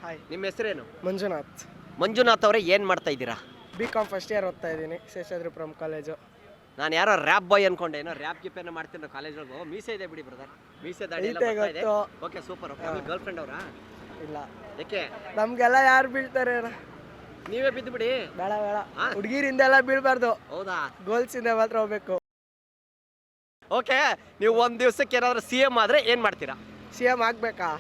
Hi. ನಿಮ್ಮ ಹೆಸರೇನು? ಮಂಜುನಾಥ್. ಮಂಜುನಾಥ್ ಅವರೇ, ಏನು ಮಾಡ್ತಾ ಇದ್ದೀರಾ? BCom ಫಸ್ಟ್ ಇಯರ್ ಓದ್ತಾ ಇದ್ದೀನಿ, ಶೇಷಾದ್ರಿಪುರಂ ಕಾಲೇಜು. ನಾನು ಯಾರೋ ರ್ಯಾಪ್ ಬಾಯ್ ಅನ್ಕೊಂಡೆ, ಏನೋ ರ್ಯಾಪ್ ಗಿಪ್ಪೇನೋ ಮಾಡ್ತೀನಿ ಕಾಲೇಜೊಳಗೆ. ಮೀಸೆ ಇದೆ ಬಿಡಿ ಬ್ರದರ್, ಮೀಸೆ ದಾಡಿ ಎಲ್ಲ ಐತೆ ಬರ್ತಾ ಇದೆ. ಗೊತ್ತು. Okay, super. ಗರ್ಲ್ ಫ್ರೆಂಡ್ ಅವರಾ? ಇಲ್ಲ, ಯಾಕೆ? ನಮ್ಗೆಲ್ಲ ಯಾರು ಬೀಳ್ತಾರೆ ಅಣ್ಣ? ನೀವೇ ಬಿದ್ದು ಬಿಡಿ. ಬೇಡ ಬೇಡ, ಹಾ? ಹುಡುಗಿರಿಂದೆಲ್ಲ ಬೀಳ್ಬಾರ್ದು, ಹೌದಾ? ಗೋಲ್ಸಿಂದ ಮಾತ್ರ ಹೋಗ್ಬೇಕು. ಓಕೆ, ನೀವು ಒಂದು ದಿವಸಕ್ಕೆ ಏನಾದರೂ CM ಆದ್ರೆ ಏನು ಮಾಡ್ತೀರಾ? CM ಆಗ್ಬೇಕಾ?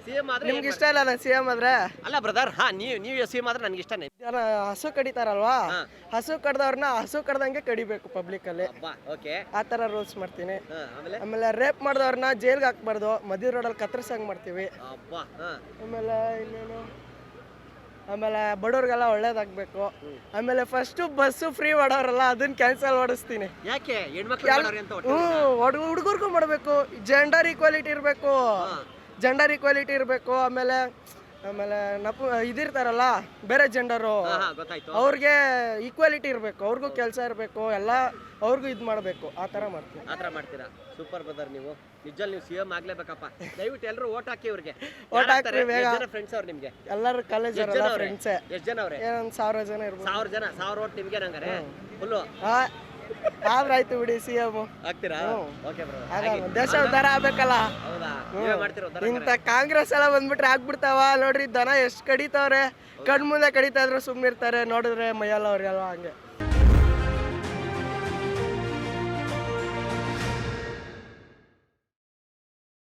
CM ಆದ್ರೆ ನಿಮ್ಗೆ ಇಷ್ಟ ಇಲ್ಲ ನಾನು CM ಆದ್ರೆ? ಅಲ್ಲ ಬ್ರದರ್, ನೀವು CM ಆದ್ರೆ ನನಗೆ ಇಷ್ಟನೇ. ಜನ ಹಸು ಕಡಿತಾರಲ್ವಾ, ಹಾ. ಹಸು ಕಡ್ದವ್ರನ್ನ ಹಸು ಕಡ್ದಂಗೆ ಕಡಿಬೇಕು ಪಬ್ಲಿಕ್ ಅಲ್ಲಿ. ಅಬ್ಬಾ, ಓಕೆ. ಆ ತರ ರೂಲ್ಸ್ ಮಾಡ್ತೀನಿ. ಆಮೇಲೆ ಆಮೇಲೆ ರೇಪ್ ಮಾಡಿದವ್ರನ್ನ ಜೈಲ್ಗೆ ಹಾಕ್ಬಾರ್ದು, ಮಧ್ಯ ರೋಡಲ್ಲಿ ಕತ್ತರಿಸಂಗ್ ಮಾಡ್ತೀವಿ. ಅಬ್ಬಾ, ಆಮೇಲೆ ಇನ್ನೇನು, ಆಮೇಲೆ ಬಡವ್ರಿಗೆಲ್ಲ ಒಳ್ಳೇದಾಗಬೇಕು. ಆಮೇಲೆ ಫಸ್ಟು ಬಸ್ಸು ಫ್ರೀ ಮಾಡೋರಲ್ಲ ಅದನ್ನ ಕ್ಯಾನ್ಸಲ್ ಮಾಡಿಸ್ತೀನಿ. ಯಾಕೆ ಹೆಣ್ಮಕ್ಳು ಅಂತ ಹೊಟ್ಟೆ ಹುಡುಗರಿಗೂ ಮಾಡಬೇಕು, ಜೆಂಡರ್ ಈಕ್ವಾಲಿಟಿ ಇರಬೇಕು, ಜೆಂಡರ್ ಈಕ್ವಾಲಿಟಿ ಇರಬೇಕು. ಆಮೇಲೆ ಆಮೇಲೆ ಇದಿರ್ತಾರಲ್ಲ ಬೇರೆ ಜೆಂಡರು, ಗೊತ್ತಾಯ್ತು. ಅವ್ರಿಗೆ ಈಕ್ವಾಲಿಟಿ ಇರಬೇಕು, ಅವ್ರಿಗೂ ಕೆಲಸ ಇರಬೇಕು, ಎಲ್ಲ ಅವ್ರಿಗೂ ಇದು ಮಾಡಬೇಕು. ಆ ಥರ ಮಾಡ್ತೀನಿ. ಆ ಥರ ಮಾಡ್ತೀರಾ? Super brother. ನೀವು ನಿಜಲ್ಲಿ ನೀವು CM ಆಗ್ಲೇಬೇಕಪ್ಪ. ದಯವಿಟ್ಟು ಎಲ್ಲರೂ ಓಟ್ ಹಾಕಿ ಇವ್ರಿಗೆ. ಓಟ್ ಹಾಕ್ರಿ ಬೇಗ. ಫ್ರೆಂಡ್ಸ್ ಅವ್ರು ನಿಮ್ಗೆ? ಎಲ್ಲರೂ ಕಾಲೇಜಲ್ಲ ಫ್ರೆಂಡ್ಸೇ. ಎಷ್ಟು ಜನ ಅವ್ರೆ? ಏನೊಂದು 1000 ಜನ ಇರ್ಬೋದು. 1000 ಜನ. 1000 ಓಟ್ ನಿಮ್ಗೆ ನಂಗಾರೆ ಫುಲ್ಲು ಆದ್ರೆ ಆಯ್ತು ಬಿಡಿ, CM ಆಗ್ತೀರಾ? ಓಕೆ ಆಗಲ್ಲ, ದೇಶ ಉದ್ಧಾರ ಆಗ್ಬೇಕಲ್ಲ. ಹೌದಾ? ನೀವೇ ಮಾಡ್ತೀರಾ ಉದ್ಧಾರ? ಇಂಥ ಕಾಂಗ್ರೆಸ್ ಎಲ್ಲ ಬಂದ್ಬಿಟ್ರೆ ಆಗ್ಬಿಡ್ತಾವ. ನೋಡ್ರಿ ದನ ಎಷ್ಟು ಕಡಿತಾವ್ರೆ, ಕಣ್ಮುಂದೆ ಕಡಿತಾ ಇದ್ರು ಸುಮ್ಮನಿರ್ತಾರೆ, ನೋಡಿದ್ರೆ ಮೈಯಲ್ಲ ಅವ್ರೆಲ್ಲ ಹಂಗೆ.